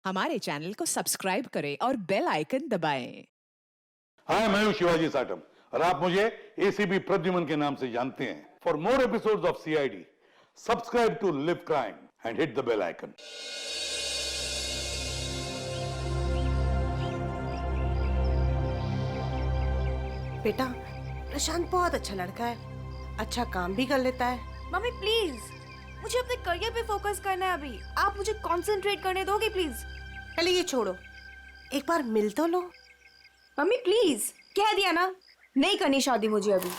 हमारे चैनल को सब्सक्राइब करें और बेल आइकन दबाएं। हाय, मैं हूं शिवाजी साटम और आप मुझे एसीपी प्रद्युमन के नाम से जानते हैं। For more episodes of CID, subscribe to live crime and hit the bell icon. बेटा, प्रशांत बहुत अच्छा लड़का है, अच्छा काम भी कर लेता है। मम्मी प्लीज, मुझे अपने करियर पे फोकस करना है अभी। आप मुझे कंसंट्रेट करने दोगे प्लीज? पहले ये छोड़ो, एक बार मिल तो लो। मम्मी प्लीज, कह दिया ना, नहीं करनी शादी मुझे अभी।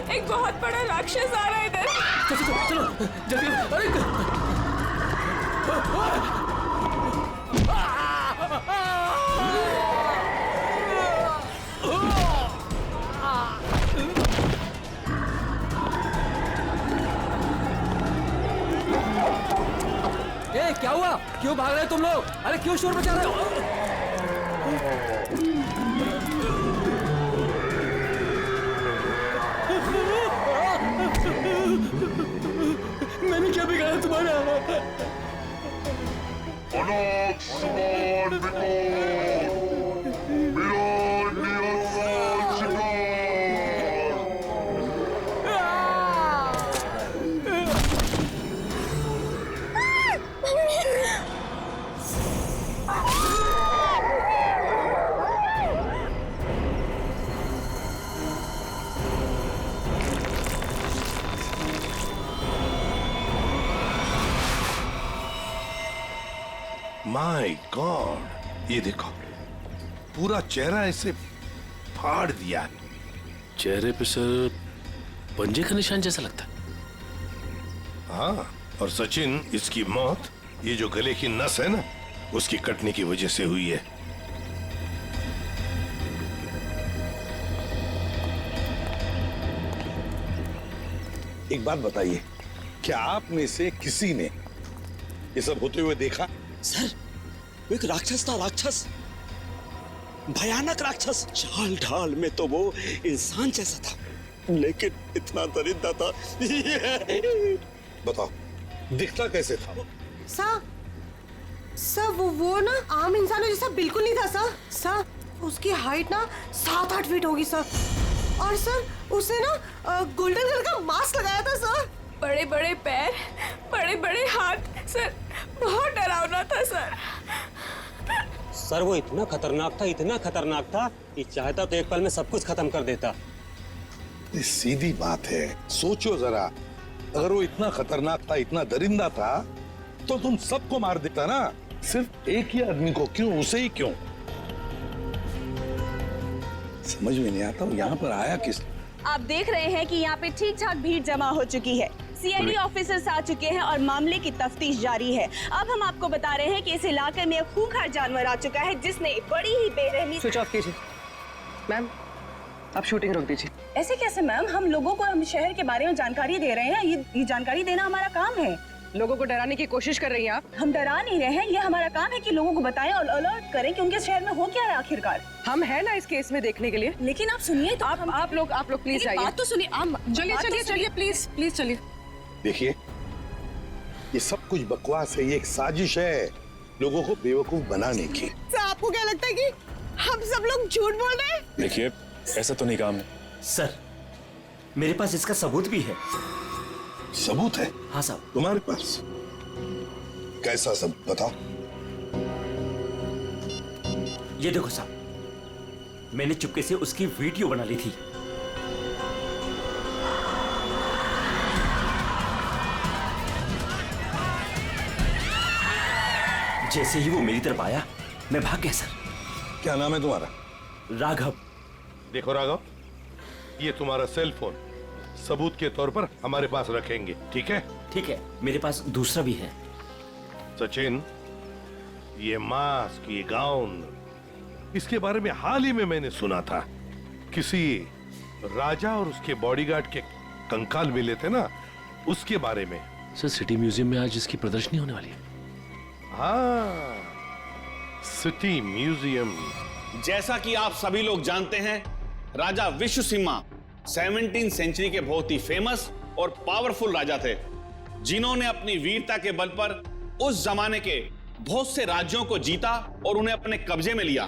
एक बहुत बड़ा राक्षस आ रहा है इधर। चलो जल्दी। अरे क्या हुआ? क्यों भाग रहे हो तुम लोग? अरे क्यों शोर मचा रहे हो? मैंने क्या बिगाड़ा तुम्हारा? माय गॉड, ये देखो, पूरा चेहरा ऐसे फाड़ दिया। चेहरे पे सर पंजे का निशान जैसा लगता है। हाँ, और सचिन, इसकी मौत ये जो गले की नस है ना, उसकी कटने की वजह से हुई है। एक बात बताइए, क्या आप में से किसी ने ये सब होते हुए देखा? सर, वो एक राक्षस था, राक्षस, भयानक राक्षस। चाल ढाल में तो वो इंसान जैसा था, लेकिन इतना दरिद्र था। बताओ, दिखता कैसे था? सर वो ना आम इंसानों जैसा बिल्कुल नहीं था सर। उसकी हाइट ना 7-8 फीट होगी सर। और सर, उसने ना गोल्डन कलर का मास्क लगाया था सर। बड़े बड़े पैर, बड़े बड़े हाथ, सर बहुत डरावना था सर। सर वो इतना खतरनाक था कि चाहता तो एक पल में सब कुछ खत्म कर देता। ये सीधी बात है, सोचो जरा, अगर वो इतना खतरनाक था, इतना दरिंदा था, तो तुम सबको मार देता ना। सिर्फ एक ही आदमी को क्यों, उसे ही क्यों? समझ में नहीं आता, यहाँ पर आया किस? आप देख रहे हैं कि यहाँ पे ठीक ठाक भीड़ जमा हो चुकी है। सीआईडी ऑफिसर्स आ चुके हैं और मामले की तफ्तीश जारी है। अब हम आपको बता रहे हैं कि इस इलाके में एक खूंखार जानवर आ चुका है जिसने बड़ी ही बेरहमी। स्विच ऑफ कीजिए मैम, आप शूटिंग रोक दीजिए। ऐसे कैसे मैम? हम लोगों को हम शहर के बारे में जानकारी दे रहे हैं, ये जानकारी देना हमारा काम है। लोगों को डराने की कोशिश कर रही हैं आप। हम डरा नहीं रहे हैं, ये हमारा काम है कि लोगों को बताएं और अलर्ट करें कि उनके शहर में हो क्या रहा है आखिरकार। हम हैं ना इस केस में देखने के लिए। लेकिन आप सुनिए तो आप लोग प्लीज आइए। बात तो सुनिए। चलिए प्लीज चलिए। देखिए, ये सब कुछ बकवास है, ये एक साजिश है लोगों को बेवकूफ बनाने की। सर आपको क्या लगता है कि हम सब लोग झूठ बोल रहे हैं? देखिए, ऐसा तो नहीं काम है। सर, मेरे पास इसका सबूत भी है। सबूत है? हाँ साहब। तुम्हारे पास कैसा सबूत, बताओ। ये देखो साहब, मैंने चुपके से उसकी वीडियो बना ली थी। जैसे ही वो मेरी तरफ आया, मैं भाग गया सर। क्या नाम है तुम्हारा? राघव। देखो राघव, ये तुम्हारा सेल फोन सबूत के तौर पर हमारे पास रखेंगे, ठीक है? ठीक है, मेरे पास दूसरा भी है। सचिन, ये मास्क, ये गाउन, इसके बारे में हाल ही में मैंने सुना था। किसी राजा और उसके बॉडीगार्ड के कंकाल मिले थे ना, उसके बारे में। सर, सिटी म्यूजियम में आज इसकी प्रदर्शनी होने वाली है। हाँ, सिटी म्यूजियम। जैसा कि आप सभी लोग जानते हैं, राजा विश्वसिंहा 17वीं सेंचुरी के बहुत ही फेमस और पावरफुल राजा थे, जिन्होंने अपनी वीरता के बल पर उस जमाने के बहुत से राज्यों को जीता और उन्हें अपने कब्जे में लिया।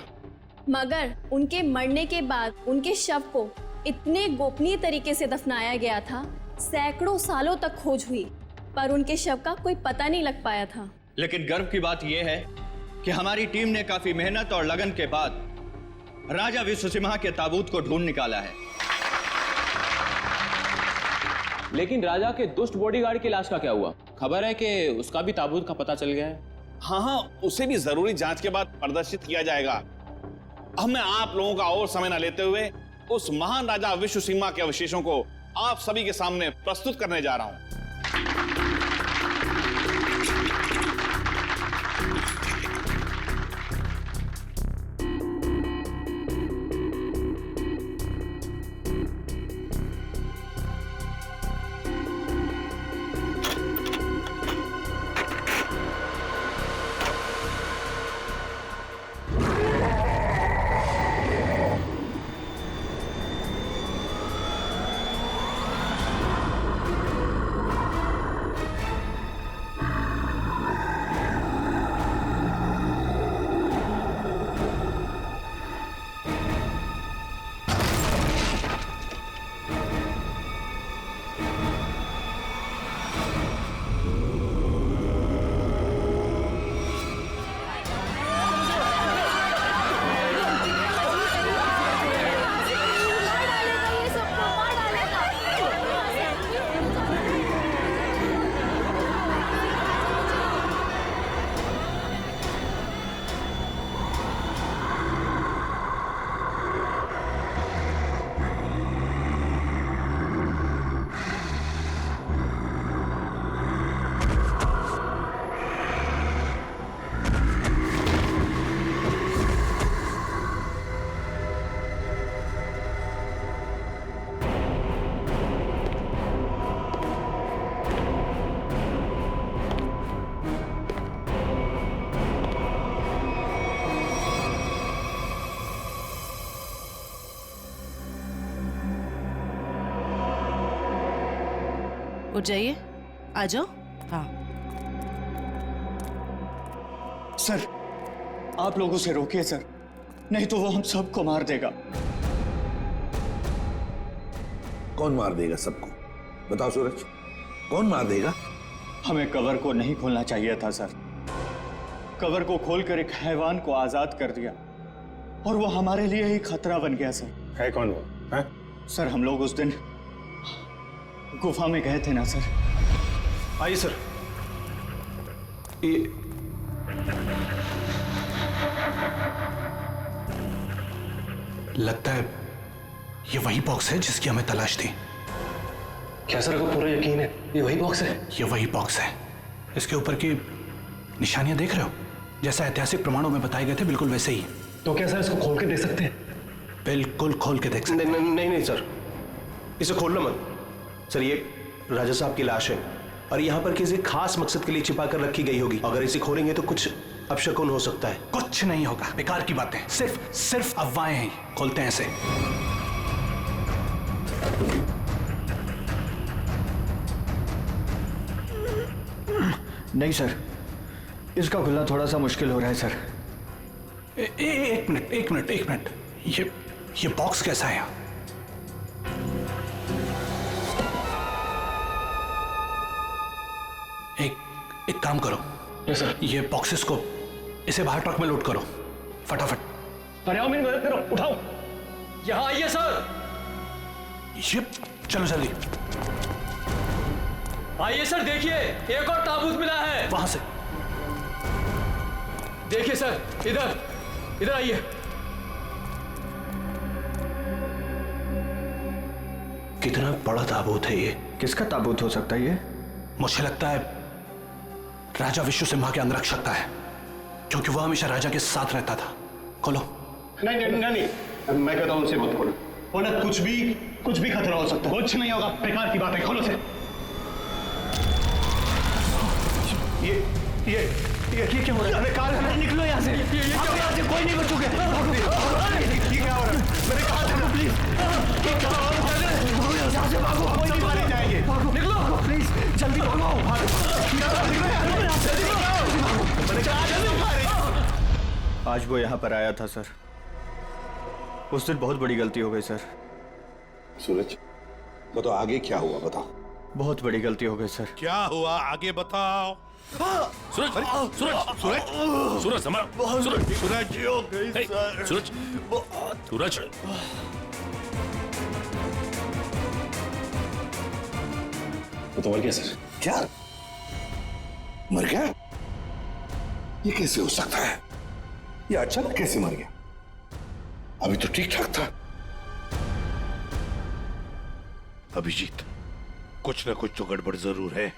मगर उनके मरने के बाद उनके शव को इतने गोपनीय तरीके से दफनाया गया था, सैकड़ों सालों तक खोज हुई, पर उनके शव का कोई पता नहीं लग पाया था। लेकिन गर्व की बात यह है कि हमारी टीम ने काफी मेहनत और लगन के बाद राजा विश्वसिंहा के ताबूत को ढूंढ निकाला है। लेकिन राजा के दुष्ट बॉडीगार्ड की लाश का क्या हुआ? खबर है कि उसका भी ताबूत का पता चल गया है। हाँ, उसे भी जरूरी जांच के बाद प्रदर्शित किया जाएगा। अब मैं आप लोगों का और समय न लेते हुए उस महान राजा विश्वसिंहा के अवशेषों को आप सभी के सामने प्रस्तुत करने जा रहा हूं। उठ जाइए, आ जाओ। हाँ सर, आप लोगों से रोकिए सर, नहीं तो वो हम सबको मार देगा। कौन मार देगा सबको? बताओ सूरज, कौन मार देगा? हमें कवर को नहीं खोलना चाहिए था सर। कवर को खोलकर एक हैवान को आजाद कर दिया और वो हमारे लिए ही खतरा बन गया सर। है कौन वो? है? सर, हम लोग उस दिन गुफा में गए थे ना सर। आइए सर। ये लगता है ये वही बॉक्स है जिसकी हमें तलाश थी। क्या सर, आपको पूरा यकीन है ये वही बॉक्स है? ये वही बॉक्स है। इसके ऊपर की निशानियां देख रहे हो? जैसा ऐतिहासिक प्रमाणों में बताए गए थे बिल्कुल वैसे ही। तो क्या सर इसको खोल के देख सकते हैं? बिल्कुल खोल के देख सकते। नहीं सर, इसे खोलना मत सर। ये राजा साहब की लाश है और यहाँ पर किसी खास मकसद के लिए छिपा कर रखी गई होगी। अगर इसे खोलेंगे तो कुछ अपशकुन हो सकता है। कुछ नहीं होगा, बेकार की बातें, सिर्फ अफवाहें हैं। खोलते हैं इसे। नहीं सर, इसका खुलना थोड़ा सा मुश्किल हो रहा है सर। एक मिनट। ये बॉक्स कैसा है? एक काम करो। Yes sir. ये बॉक्सेस को इसे बाहर ट्रक में लोड करो फटाफट। अरे आओ मेरी मदद करो, उठाओ। यहाँ आइए सर। ये चलो जल्दी आइए सर, देखिए एक और ताबूत मिला है। वहां से देखिए सर, इधर आइए। कितना बड़ा ताबूत है ये? किसका ताबूत हो सकता है ये? मुझे लगता है राजा विश्व सिम्हा के अंगरक्षक का है, क्योंकि वह हमेशा राजा के साथ रहता था। खोलो। नहीं, मैं कहता हूं उनसे मत खोलो। उन्हें कुछ भी खतरा हो सकता है। कुछ नहीं होगा, बेकार की बात है, खोलो से। ये क्या हो रहा है? कार है, निकलो यहाँ से। यहाँ से कोई नहीं बचोगे। ये क्या हो रहा है? मैंने कहा था ना, प्लीज यहाँ से भागो, कोई नहीं मारे जाएंगे। निकलो प्लीज, जल्दी भागो। आज वो यहाँ पर आया था सर। उस दिन बहुत बड़ी गलती हो गई सर। सूरज, बताओ आगे क्या हुआ, बताओ। बहुत बड़ी गलती हो गई सर। क्या हुआ आगे बताओ। सूरज तो मर गया सर? क्या मर गया? ये कैसे हो सकता है? ये अचानक कैसे मर गया? अभी तो ठीक ठाक था। अभिजीत, कुछ ना कुछ तो गड़बड़ जरूर है।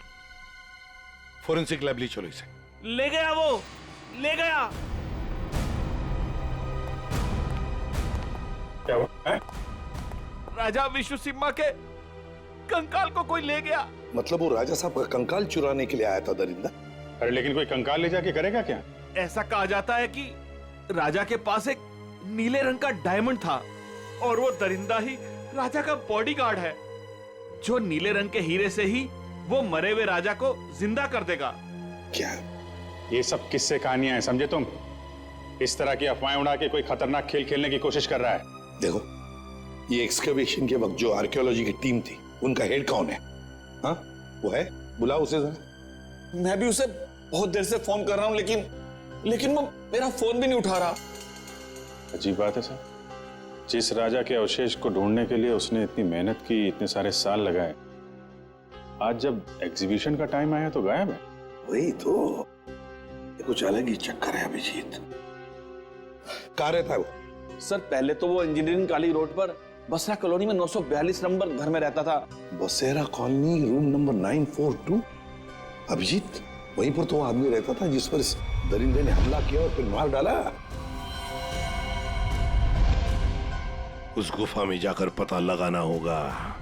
फोरेंसिक लैब ले चलो इसे। ले गया। क्या हुआ? राजा विश्व सिम्हा के कंकाल को कोई ले गया। मतलब वो राजा साहब का कंकाल चुराने के लिए आया था दरिंदा? अरे लेकिन कोई कंकाल ले जाके करेगा क्या? ऐसा कहा जाता है कि राजा के पास एक नीले रंग का डायमंड था और वो दरिंदा ही राजा का बॉडीगार्ड है, जो नीले रंग के हीरे से ही वो मरे हुए राजा को जिंदा कर देगा। क्या ये सब किस्से कहानियां हैं, समझे तुम? इस तरह की अफवाहें उड़ा के कोई खतरनाक खेल खेलने की कोशिश कर रहा है। देखो, ये एक्सकवेशन के वक्त जो आर्कियोलॉजी की टीम थी, उनका हेड कौन है? हाँ, वो है, बुलाओ उसे जरा। मैं भी उसे बहुत देर से फोन कर रहा हूं, लेकिन वो मेरा फोन भी नहीं उठा रहा। अजीब बात है सर, जिस राजा के अवशेष को ढूंढने के लिए उसने इतनी मेहनत की, इतने सारे साल लगाए, आज जब एग्जीबिशन का टाइम आया तो गायब है। वही तो, ये कुछ अलग ही चक्कर है अभिजीत। कहाँ रहता है वो? सर पहले तो वो इंजीनियरिंग कॉलेज रोड पर बसरा कॉलोनी में 942 नंबर घर में रहता था। बसेरा कॉलोनी, रूम नंबर 942। अभिजीत, वहीं पर तो वो आदमी रहता था जिस पर इस दरिंदे ने हमला किया और फिर मार डाला। उस गुफा में जाकर पता लगाना होगा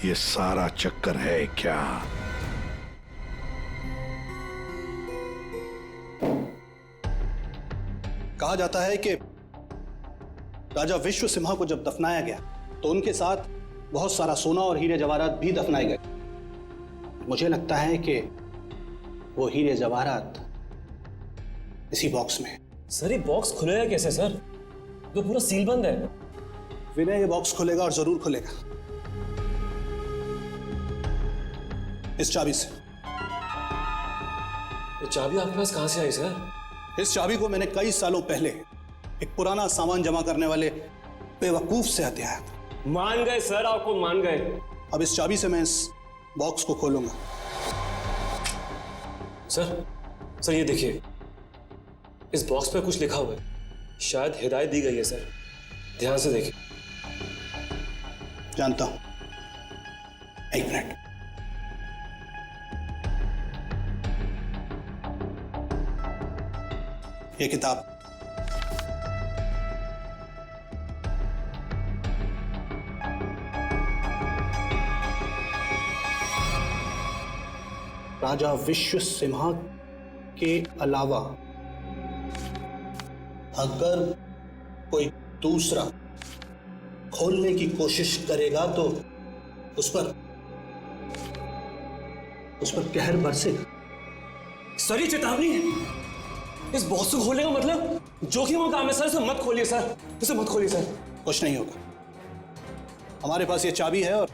ये सारा चक्कर है क्या। कहा जाता है कि राजा विश्व सिम्हा को जब दफनाया गया तो उनके साथ बहुत सारा सोना और हीरे जवाहरात भी दफनाए गए। मुझे लगता है कि वो हीरे जवाहरात इसी बॉक्स में। सर ये बॉक्स खुलेगा कैसे सर? तो पूरा सील बंद है। विनय, ये बॉक्स खुलेगा और जरूर खुलेगा इस चाबी से। ये चाबी आपके पास कहां से आई सर? इस चाबी को मैंने कई सालों पहले एक पुराना सामान जमा करने वाले बेवकूफ से हत्या है। मान गए सर, आपको मान गए। अब इस चाबी से मैं इस बॉक्स को खोलूंगा। सर ये देखिए, इस बॉक्स पे कुछ लिखा हुआ है, शायद हिदायत दी गई है सर, ध्यान से देखिए। जानता हूं, एक मिनट। ये किताब राजा विश्व सिम्हा के अलावा अगर कोई दूसरा खोलने की कोशिश करेगा तो उस पर कहर बरसेगा। सर ये चेतावनी है। इस बॉक्स को खोलने का मतलब जोखिम का काम है सर। इसे मत खोलिए सर, इसे मत खोलिए सर। कुछ नहीं होगा। हमारे पास ये चाबी है और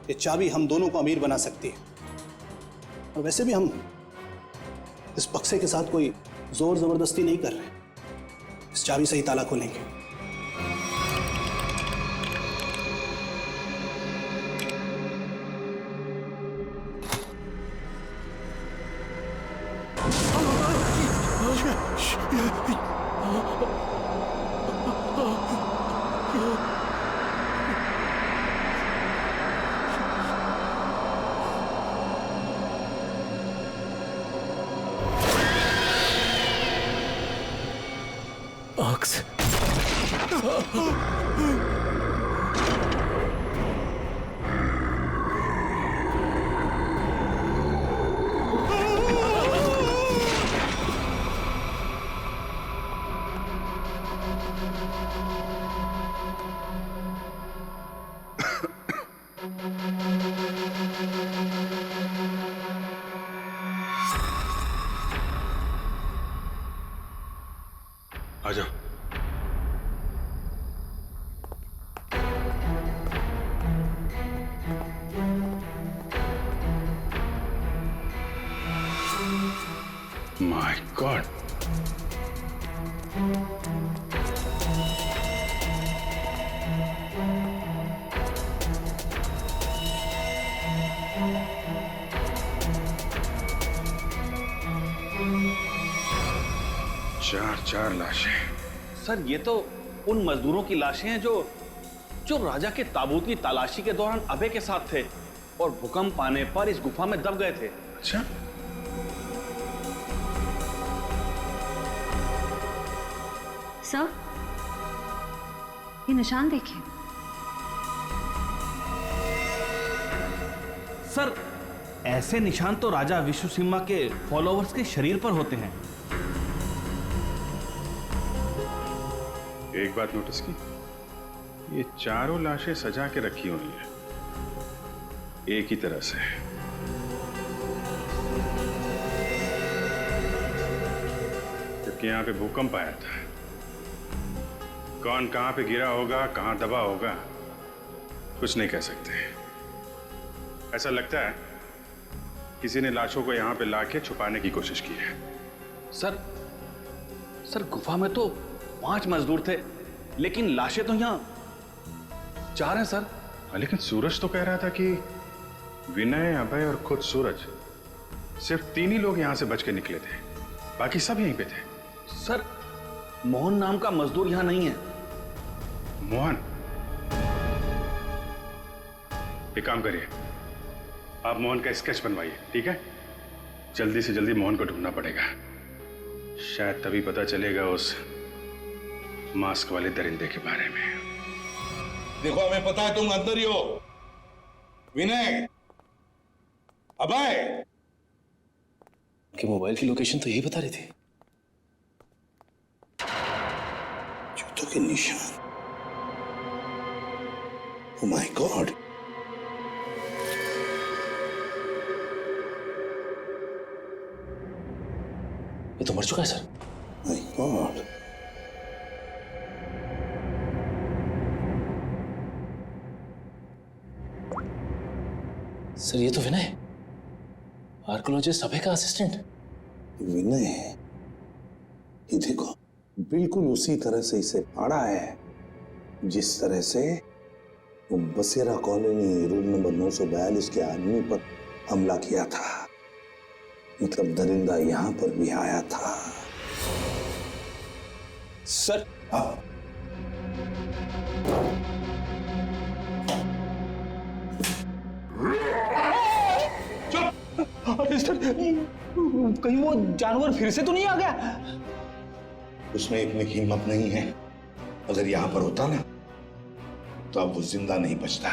ये चाबी हम दोनों को अमीर बना सकती है। और वैसे भी हम इस बक्से के साथ कोई जोर जबरदस्ती नहीं कर रहे। इस चाबी से ही ताला खोलेंगे। ऑक्स आजा। माय गॉड, चार लाशें। सर ये तो उन मजदूरों की लाशें हैं जो राजा के ताबूत की तलाशी के दौरान अभय के साथ थे और भूकंप आने पर इस गुफा में दब गए थे। अच्छा, सर ये निशान देखिए। सर ऐसे निशान तो राजा विश्व सिम्हा के फॉलोअर्स के शरीर पर होते हैं। एक बात नोटिस की, ये चारों लाशें सजा के रखी हुई हैं एक ही तरह से। जबकि यहां पे भूकंप आया था। कौन कहां पे गिरा होगा, कहां दबा होगा, कुछ नहीं कह सकते। ऐसा लगता है किसी ने लाशों को यहां पे लाके छुपाने की कोशिश की है। सर गुफा में तो 5 मजदूर थे, लेकिन लाशें तो यहाँ 4 हैं सर। लेकिन सूरज तो कह रहा था कि विनय, अभय और खुद सूरज, सिर्फ 3 ही लोग यहां से बच के निकले थे, बाकी सब यहीं पे थे। सर मोहन नाम का मजदूर यहां नहीं है। मोहन? एक काम करिए, आप मोहन का स्केच बनवाइए, ठीक है? जल्दी से जल्दी मोहन को ढूंढना पड़ेगा। शायद तभी पता चलेगा उस मास्क वाले दरिंदे के बारे में। देखो हमें पता है तुम अंदर ही हो। विनय, अभय, कि मोबाइल की लोकेशन तो यही बता रही थी। जूतों के निशान। ओह माय गॉड, ये तो मर चुका है सर। माय गॉड, सर ये तो विनय, आर्कोलॉजिस्ट अभय का असिस्टेंट। विनय है ये, देखो बिल्कुल उसी तरह से इसे फाड़ा है जिस तरह से वो बसेरा कॉलोनी रूम नंबर 942 के आदमी पर हमला किया था। मतलब दरिंदा यहां पर भी आया था। सर अरे सर, कहीं वो जानवर फिर से तो नहीं आ गया? उसमें इतनी हिम्मत नहीं है। अगर यहां पर होता ना तो अब वो जिंदा नहीं बचता।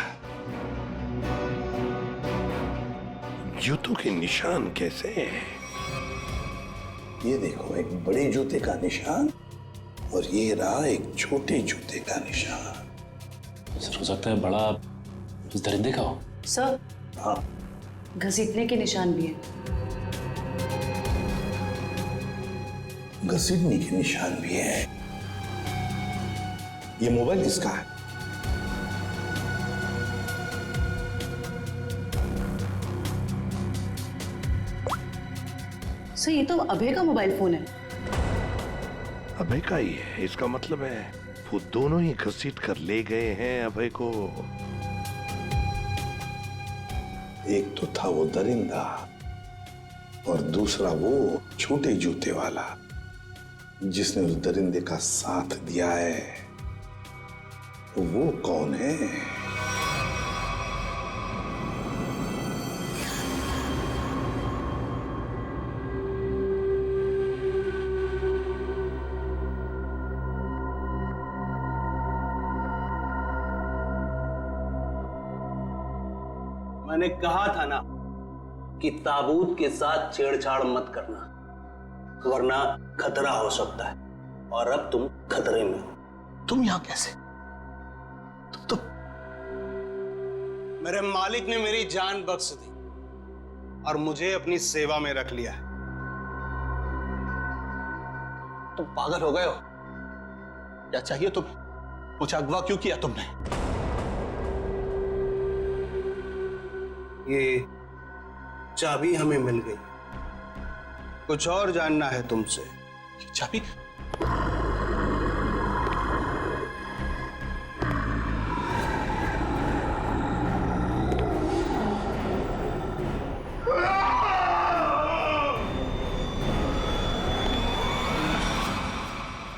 जूतों के निशान कैसे? ये देखो, एक बड़े जूते का निशान और ये रहा एक छोटे जूते का निशान। सर हो सकता है बड़ा उस दरिंदे का हो। सर, हाँ, घसीटने के निशान भी है। घसीटने के निशान भी है। ये मोबाइल किसका है? सर, ये तो अभय का मोबाइल फोन है। अभय का ही है, इसका मतलब है वो दोनों ही घसीट कर ले गए हैं अभय को। एक तो था वो दरिंदा और दूसरा वो छोटे जूते वाला जिसने उस दरिंदे का साथ दिया है। वो कौन है? मैंने कहा था ना कि ताबूत के साथ छेड़छाड़ मत करना, वरना खतरा हो सकता है। और अब तुम खतरे में हो। तुम यहां कैसे? तुम तो मेरे मालिक ने मेरी जान बख्श दी और मुझे अपनी सेवा में रख लिया है। तुम पागल हो गए हो? क्या चाहिए तुम्हें? मुझे अगवा क्यों किया तुमने? ये चाबी हमें मिल गई। कुछ और जानना है तुमसे? चाबी?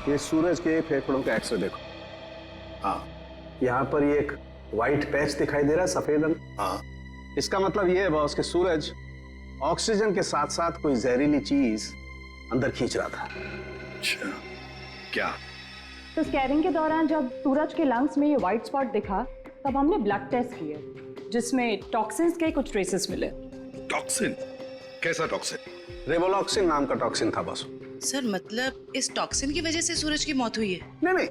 ये सूरज के फेफड़ों का एक्सरे देखो। हाँ, यहाँ पर ये एक व्हाइट पैच दिखाई दे रहा है, सफेद रंग। हाँ, इसका मतलब ये है बॉस कि सूरज ऑक्सीजन के साथ साथ कोई जहरीली चीज अंदर खींच रहा था। अच्छा, क्या? तो स्कैनिंग के दौरान जब सूरज के लंग्स में ये व्हाइट स्पॉट दिखा तब हमने ब्लड टेस्ट किए जिसमें टॉक्सिन्स के कुछ ट्रेसेस मिले। टॉक्सिन? कैसा टॉक्सिन? रेवोलॉक्सिन नाम का टॉक्सिन था बॉस। सर, मतलब इस टॉक्सिन की वजह से सूरज की मौत हुई है? नहीं,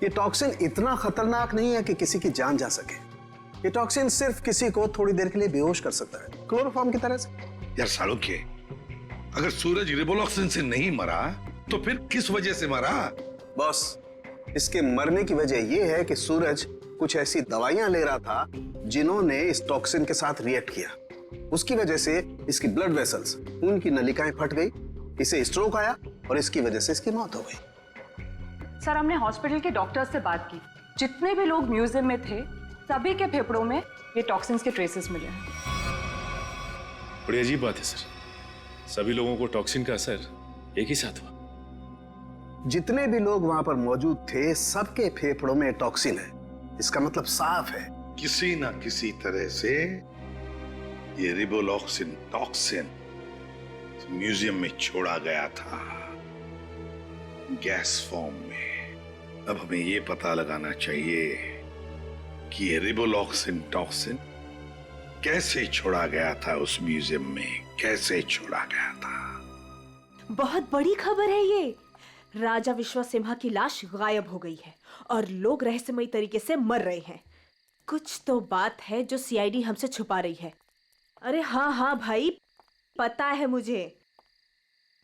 ये टॉक्सिन इतना खतरनाक नहीं है कि किसी की जान जा सके। ये टॉक्सिन सिर्फ किसी को थोड़ी देर के लिए बेहोश कर सकता है, क्लोरोफॉर्म की तरह से। यार सालोक्य, अगर सूरज रिवोलॉक्सिन से नहीं मरा तो फिर किस वजह से मरा? बॉस, इसके मरने की वजह यह है कि सूरज कुछ ऐसी दवाइयां ले रहा था जिन्होंने इस टॉक्सिन के साथ रिएक्ट किया। उसकी वजह से इसकी ब्लड वेसल्स, खून की नलिकाएं फट गई, इसे स्ट्रोक आया और इसकी वजह से इसकी मौत हो गई। सर, हमने हॉस्पिटल के डॉक्टर्स से बात की। जितने भी लोग म्यूजियम में थे सभी के फेफड़ों में ये टॉक्सिन्स के ट्रेसेस मिले हैं। बड़ी अजीब बात है सर, सभी लोगों को टॉक्सिन का असर एक ही साथ हुआ। जितने भी लोग वहां पर मौजूद थे सबके फेफड़ों में टॉक्सिन है। इसका मतलब साफ है, किसी ना किसी तरह से ये रिवोलॉक्सिन टॉक्सिन म्यूजियम में छोड़ा गया था, गैस फॉर्म में। अब हमें ये पता लगाना चाहिए कि ये रिवोलॉक्सिन टॉक्सिन कैसे छोड़ा गया था उस म्यूजियम में, कैसे छोड़ा गया था। बहुत बड़ी खबर है ये। राजा विश्वसिम्हा की लाश गायब हो गई है और लोग रहस्यमयी तरीके से मर रहे हैं। कुछ तो बात है जो सीआईडी हमसे छुपा रही है। अरे हाँ हाँ भाई, पता है मुझे।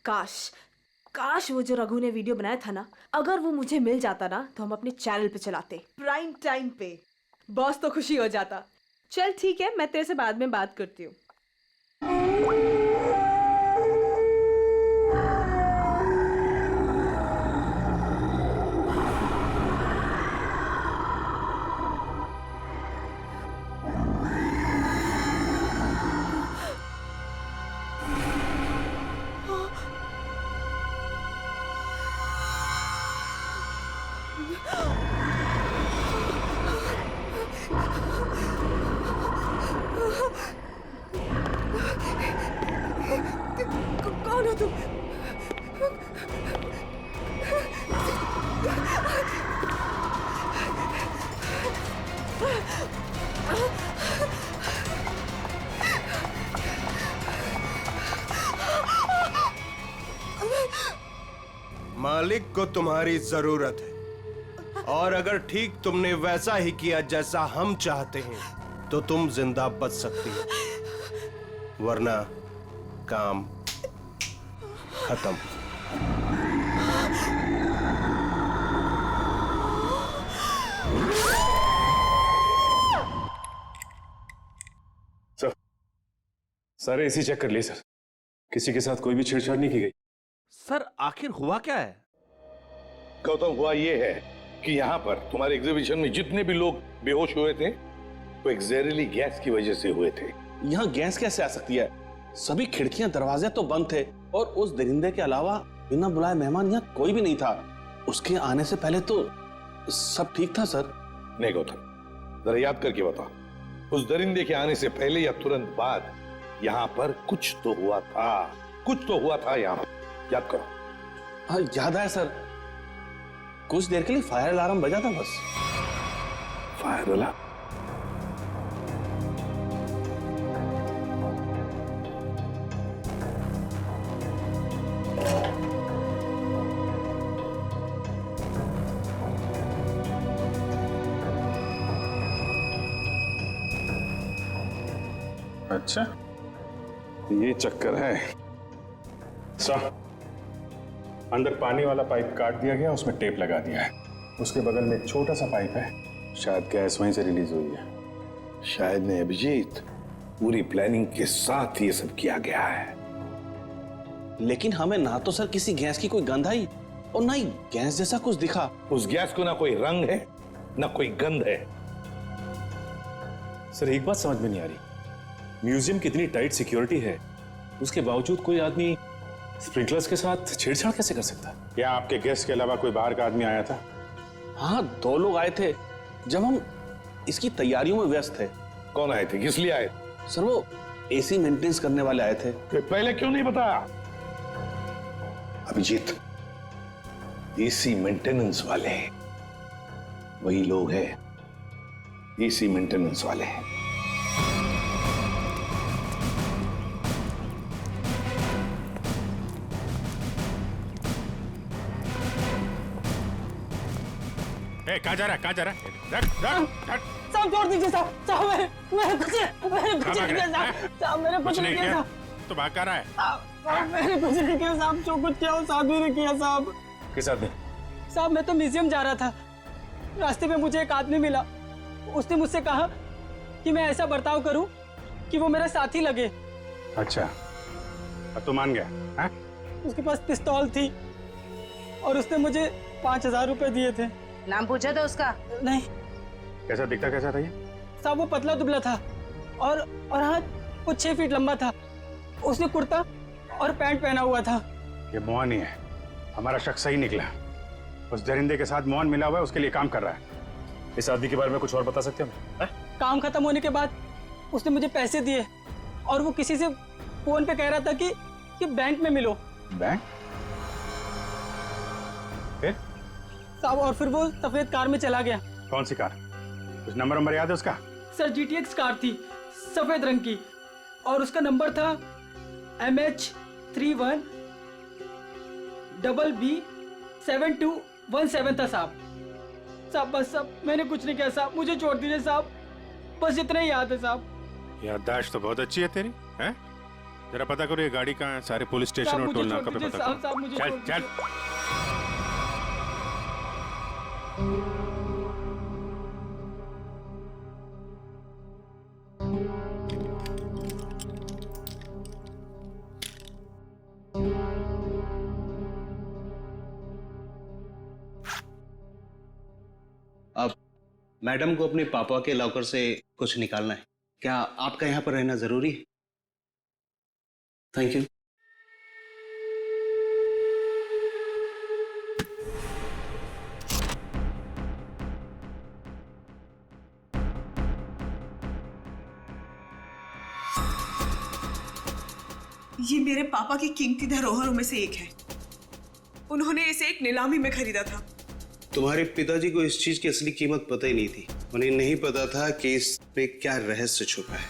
काश वो जो रघु ने वीडियो बनाया था ना, अगर वो मुझे मिल जाता ना तो हम अपने चैनल पे चलाते, प्राइम टाइम पे। बॉस तो खुशी हो जाता। चल ठीक है, मैं तेरे से बाद में बात करती हूँ। कौन हो तुम? मालिक को तुम्हारी जरूरत है, और अगर ठीक तुमने वैसा ही किया जैसा हम चाहते हैं तो तुम जिंदा बच सकती हो, वरना काम खत्म। सर एसी चेक कर लिए सर, किसी के साथ कोई भी छेड़छाड़ नहीं की गई। सर आखिर हुआ क्या है? गौतम, हुआ ये है कि यहाँ पर तुम्हारे एग्जीबिशन में जितने भी लोग बेहोश हुए थे वो एक जहरीली गैस की वजह से हुए थे। यहाँ गैस कैसे आ सकती है? सभी खिड़कियां दरवाजे तो बंद थे और उस दरिंदे के अलावा बिना बुलाए मेहमान यहाँ कोई भी नहीं था। उसके आने से पहले तो सब ठीक था सर। नहीं गौतम, जरा याद करके बता, उस दरिंदे के आने से पहले या तुरंत बाद यहाँ पर कुछ तो हुआ था, कुछ तो हुआ था यहाँ पर, याद करो। हाँ याद है सर, कुछ देर के लिए फायर अलार्म बजा था बस। Fire alarm? अच्छा ये चक्कर है। सर अंदर पानी वाला पाइप काट दिया गया, उसमें टेप लगा दिया है। उसके बगल में एक छोटा सा पाइप है, शायद गैस वहीं से रिलीज हुई है। शायद नहीं अभिजीत, पूरी प्लानिंग के साथ ये सब किया गया है। लेकिन हमें ना तो सर किसी गैस की कोई गंध आई और ना ही गैस जैसा कुछ दिखा। उस गैस को ना कोई रंग है ना कोई गंध है। सर एक बात समझ में नहीं आ रही, म्यूजियम की इतनी टाइट सिक्योरिटी है, उसके बावजूद कोई आदमी स्प्रिंकलर्स के साथ छेड़छाड़ कैसे कर सकता है? क्या आपके गेस्ट के अलावा कोई बाहर का आदमी आया था? हाँ 2 लोग आए थे जब हम इसकी तैयारियों में व्यस्त थे। कौन आए थे, किस लिए आए? सर वो एसी मेंटेनेंस करने वाले आए थे। पहले क्यों नहीं बताया? अभिजीत, एसी मेंटेनेंस वाले वही लोग हैं, एसी मेंटेनेंस वाले हैं। कहाँ जा रहा है, कहाँ जा रहा है? साहब छोड़ दीजिए साहब, साहब मैंने कुछ नहीं किया साहब, मैंने कुछ नहीं किया साहब। तो भाग कर रहा है? मैंने कुछ नहीं किया साहब, जो कुछ किया वो साधु ने किया साहब। किस आदमी? साहब मैं तो म्यूजियम जा रहा था, रास्ते में मुझे एक आदमी मिला, उसने मुझसे कहा कि मैं ऐसा बर्ताव करूं कि वो मेरा साथी लगे। अच्छा, अब तो मान गया? हाँ? उसके पास पिस्तौल थी और उसने मुझे 5000 रुपए दिए थे। नाम पूछा था उसका? नहीं। कैसा दिखता कैसा था ये? साहब वो पतला दुबला था और हाँ वो 6 फीट लंबा था। उसने कुर्ता और पैंट पहना हुआ था। ये मोहन ही है, हमारा शक सही निकला। उस दरिंदे के साथ मोहन मिला हुआ है, उसके लिए काम कर रहा है। इस आदमी के बारे में कुछ और बता सकते हैं? काम खत्म होने के बाद उसने मुझे पैसे दिए और वो किसी से फोन पे कह रहा था कि बैंक में मिलो। बैंक? फिर? साहब और फिर वो सफेद कार में चला गया। कौन सी कार? कुछ नंबर याद है उसका? सर GTX कार थी, सफेद रंग की, और उसका नंबर था MH31 BB7217 था साहब। साहब बस साहब मैंने कुछ नहीं किया साहब, मुझे छोड़ दीजिए साहब, बस इतना ही याद है साहब। याददाश्त तो बहुत अच्छी है तेरी, हैं? जरा पता करो ये गाड़ी कहाँ है, सारे पुलिस स्टेशन और टोल नाका पे पता करो। चल चल। अब मैडम को अपने पापा के लॉकर से कुछ निकालना है, क्या आपका यहाँ पर रहना जरूरी है? Thank you. ये मेरे पापा की कीमती धरोहरों में से एक है। उन्होंने इसे एक नीलामी में खरीदा था। तुम्हारे पिताजी को इस चीज की असली कीमत पता ही नहीं थी। उन्हें नहीं पता था कि इस पे क्या रहस्य छुपा है।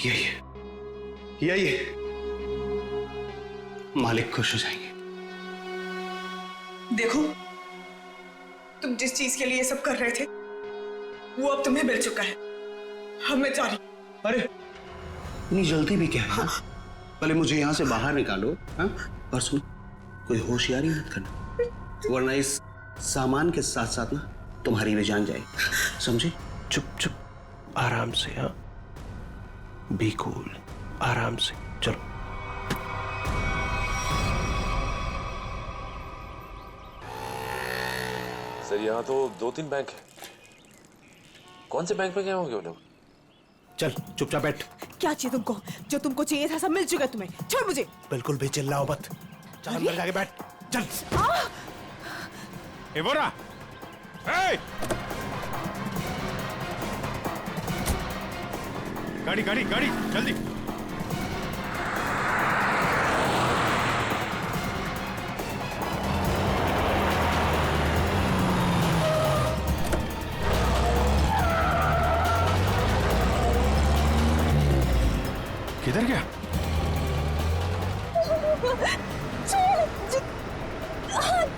यही मालिक खुश हो जाएंगे। देखो, तुम जिस चीज के लिए ये सब कर रहे थे वो अब तुम्हें मिल चुका है। अब मैं जा रही। अरे इतनी जल्दी भी क्या है? पहले मुझे यहाँ से बाहर निकालो। हाँ? और सुन, कोई होशियारी मत करना, वरना इस सामान के साथ साथ ना तुम्हारी भी जान जाएगी, समझे? चुप चुप, आराम से। हाँ, बी कूल, आराम से चलो। सर यहाँ तो 2-3 बैंक है। कौन से बैंक में गए होंगे वो लोग? चल चुपचाप बैठ। क्या चाहिए तुमको? जो तुमको चाहिए था सब मिल चुका है तुम्हें। छोड़ मुझे। बिल्कुल भी चिल्लाओ मत। चल अंदर जाके बैठ। चल। एवोरा, ए! गाड़ी गाड़ी गाड़ी जल्दी। किधर गया?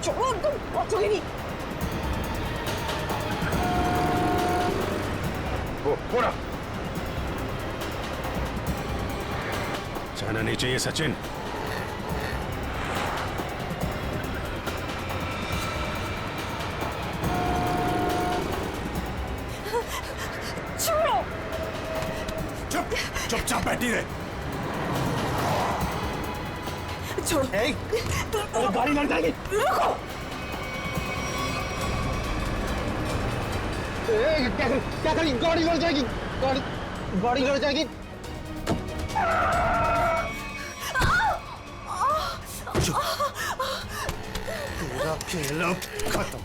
छोड़ो, तुम पहुंचोगे नहीं। वो पूरा जाना नहीं चाहिए सचिन। छोड़ो। चुपचाप बैठी रहे। छोड़ो। अरे गाड़ी लड़ जाएगी। रुको। क्या करी? गाड़ी लड़ जाएगी। गाड़ी लड़ जाएगी। पूरा खेल अब खत्म।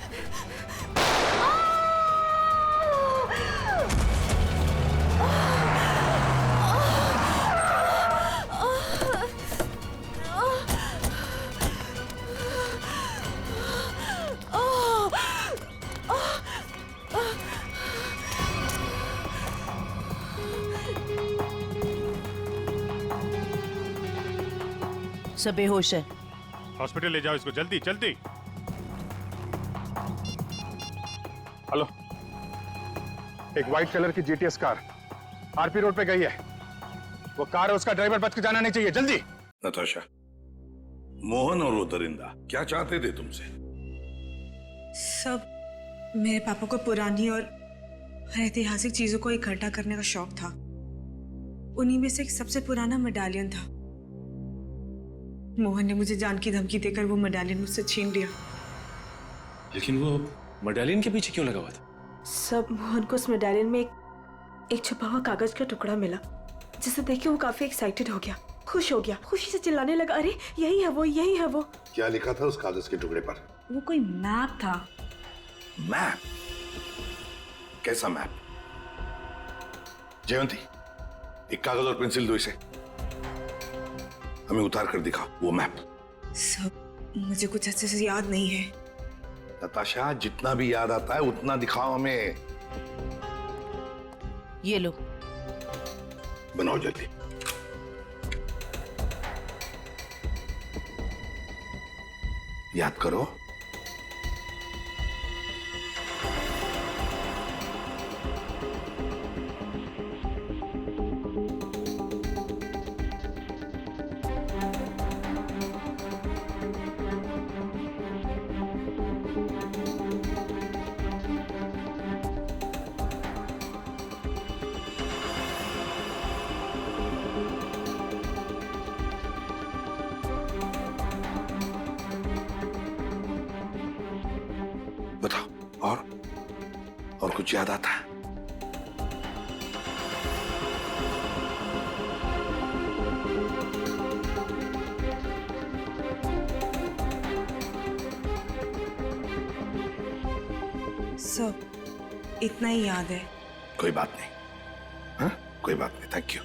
सब बेहोश है। हॉस्पिटल ले जाओ इसको, जल्दी जल्दी। हेलो, एक व्हाइट कलर की जीटीएस कार आरपी रोड पे गई है। वो कार है, उसका ड्राइवर बच के जाना नहीं चाहिए, जल्दी। नताशा, मोहन और वो दरिंदा क्या चाहते थे तुमसे? सब मेरे पापा को पुरानी और ऐतिहासिक चीजों को इकट्ठा करने का शौक था। उन्हीं में से एक सबसे पुराना मेडालियन था। मोहन ने मुझे जान की धमकी देकर वो मेडालियन मुझसे छीन लिया। लेकिन वो मेडालियन के पीछे क्यों लगा हुआ था? सब मोहन को उस मेडालियन में एक छुपा हुआ कागज का टुकड़ा मिला, जिसे देख के वो काफी एक्साइटेड हो गया, खुश हो गया, खुशी से चिल्लाने लगा, अरे यही है वो, यही है वो। क्या लिखा था उस कागज के टुकड़े पर? वो कोई मैप था। मैप? कैसा मैप? जयंती, एक कागज और पेंसिल दो इसे, हमें उतार कर दिखा वो मैप। सब मुझे कुछ अच्छे से याद नहीं है। नताशा, जितना भी याद आता है उतना दिखाओ हमें। ये लो, बनाओ जल्दी। याद करो। बताओ, और कुछ याद आता है? सब इतना ही याद है। कोई बात नहीं। हाँ, कोई बात नहीं। Thank you.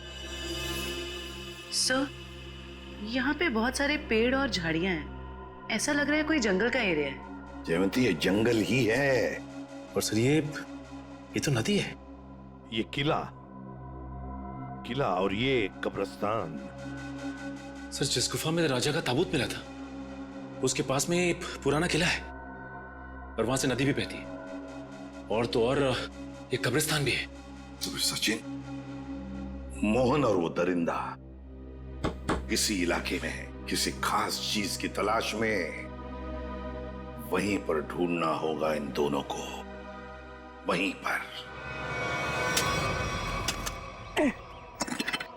सर, यहाँ पे बहुत सारे पेड़ और झाड़ियां हैं। ऐसा लग रहा है कोई जंगल का एरिया है। जयवंती, ये जंगल ही है। और सर ये तो नदी है। ये किला किला और ये कब्रिस्तान। सर, जिस गुफा में राजा का ताबूत मिला था उसके पास में एक पुराना किला है और वहां से नदी भी बहती है, और तो और एक कब्रिस्तान भी है। तो सचिन, मोहन और वो दरिंदा किसी इलाके में है, किसी खास चीज की तलाश में। वहीं पर ढूंढना होगा इन दोनों को, वहीं पर।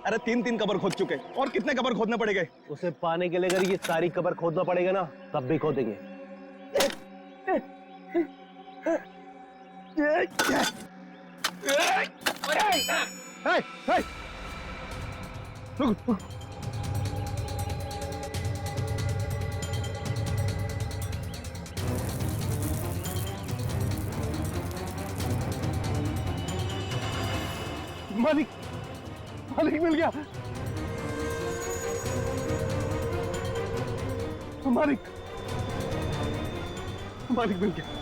अरे 3 कबर खोद चुके, और कितने कबर खोदने पड़ेंगे? उसे पाने के लिए अगर ये सारी कबर खोदना पड़ेगा ना, तब भी खोदेंगे। मालिक, मालिक मिल गया। मालिक, मालिक मिल गया।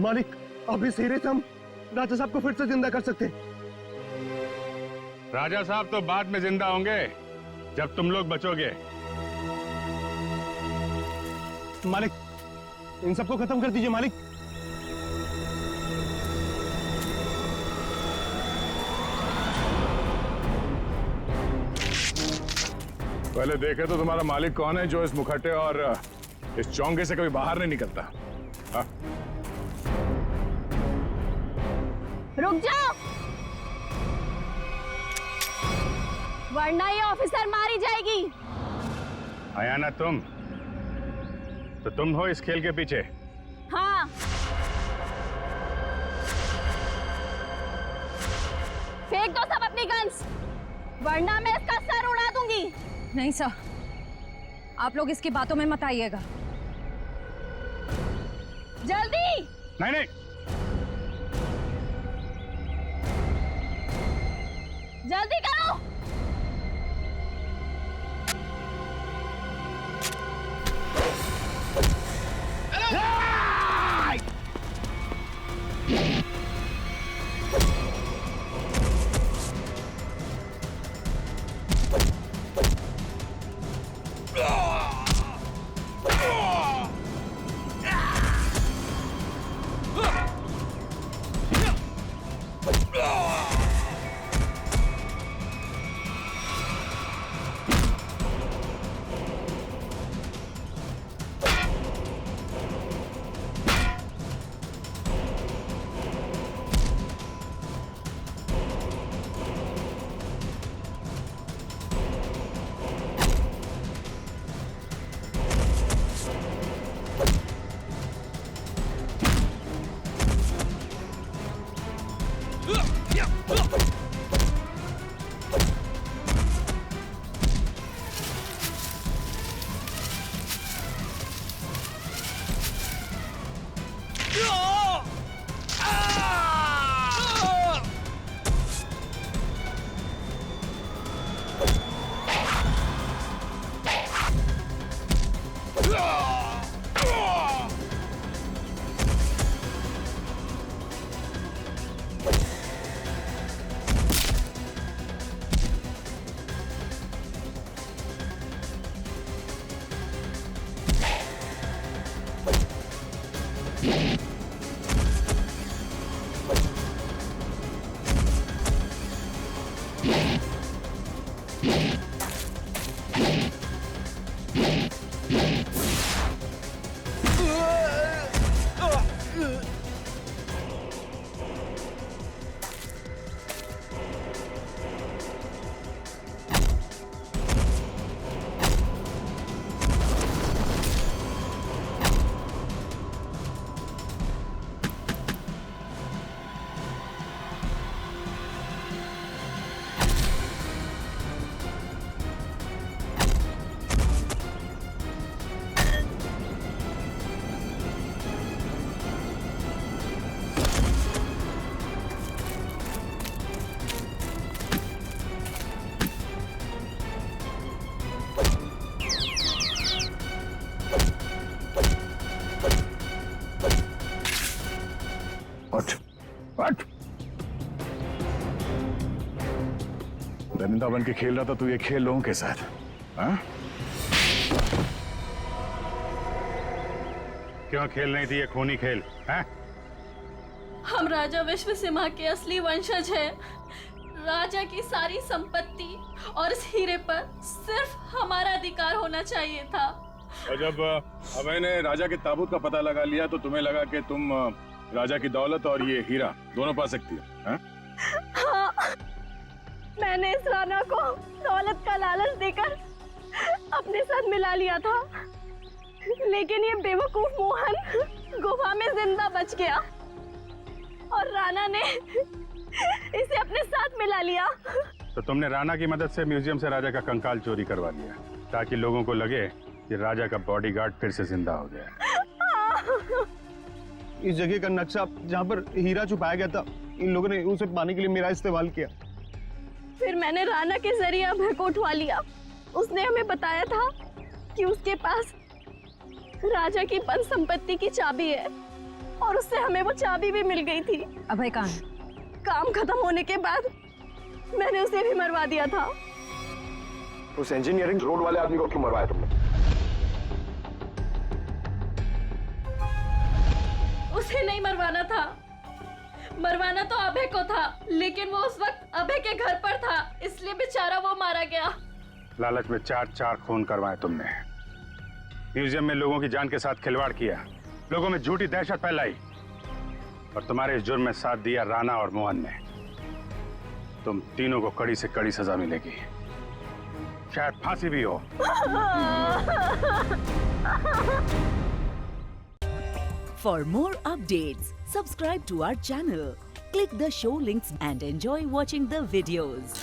मालिक, अभी सीरे से हम राजा साहब को फिर से जिंदा कर सकते हैं। राजा साहब तो बाद में जिंदा होंगे जब तुम लोग बचोगे। मालिक, इन सबको खत्म कर दीजिए मालिक। पहले देखे तो तुम्हारा मालिक कौन है जो इस मुखट्टे और इस चौंगे से कभी बाहर नहीं निकलता। हाँ? रुक जाओ, वरना ये ऑफिसर मारी जाएगी। आया ना तुम, तो तुम हो इस खेल के पीछे। हाँ, फेंक दो सब अपनी गन्स, वरना मैं इसका सर उड़ा दूंगी। नहीं सर, आप लोग इसकी बातों में मत आइएगा। जल्दी। नहीं नहीं, जल्दी करो। Yeah. उठ उठ। दरिंदा बन के खेल रहा था तू ये खेल लोगों के साथ, हाँ? क्यों खेल रही थी ये खूनी खेल, हैं? हम राजा विश्व सिम्हा के असली वंशज हैं। राजा की सारी संपत्ति और इस हीरे पर सिर्फ हमारा अधिकार होना चाहिए था। और जब मैंने राजा के ताबूत का पता लगा लिया तो तुम्हें लगा कि तुम राजा की दौलत और ये हीरा दोनों पा सकती हो, हैं? हाँ, मैंने इस राना को दौलत का लालच देकर अपने साथ मिला लिया था, लेकिन ये बेवकूफ मोहन गुफा में जिंदा बच गया और राणा ने इसे अपने साथ मिला लिया। तो तुमने राणा की मदद से म्यूजियम से राजा का कंकाल चोरी करवा लिया ताकि लोगों को लगे कि राजा का बॉडीगार्ड फिर से जिंदा हो गया। इस जगह का नक्शा जहाँ पर हीरा छुपाया गया था, इन लोगों ने उसे पाने के लिए मेरा इस्तेमाल किया। फिर मैंने राणा के जरिए अभय को उठवा लिया। उसने हमें बताया था कि उसके पास राजा की बंद संपत्ति की चाबी है और उससे हमें वो चाबी भी मिल गई थी। अभय कहाँ है? काम खत्म होने के बाद मैंने उसे भी मरवा दिया था। उस इंजीनियरिंग रोड वाले आदमी को क्यों मरवाया तुमने? उसे नहीं मरवाना था, मरवाना तो अभय को था, लेकिन वो उस वक्त अभय के घर पर था, इसलिए बेचारा वो मारा गया। लालच में चार खून करवाए तुमने, म्यूजियम में लोगों की जान के साथ खिलवाड़ किया, लोगों में झूठी दहशत फैलाई और तुम्हारे इस जुर्म में साथ दिया राणा और मोहन ने। तुम तीनों को कड़ी से कड़ी सजा मिलेगी, शायद फांसी भी हो। For more updates, subscribe to our channel, click the show links and enjoy watching the videos.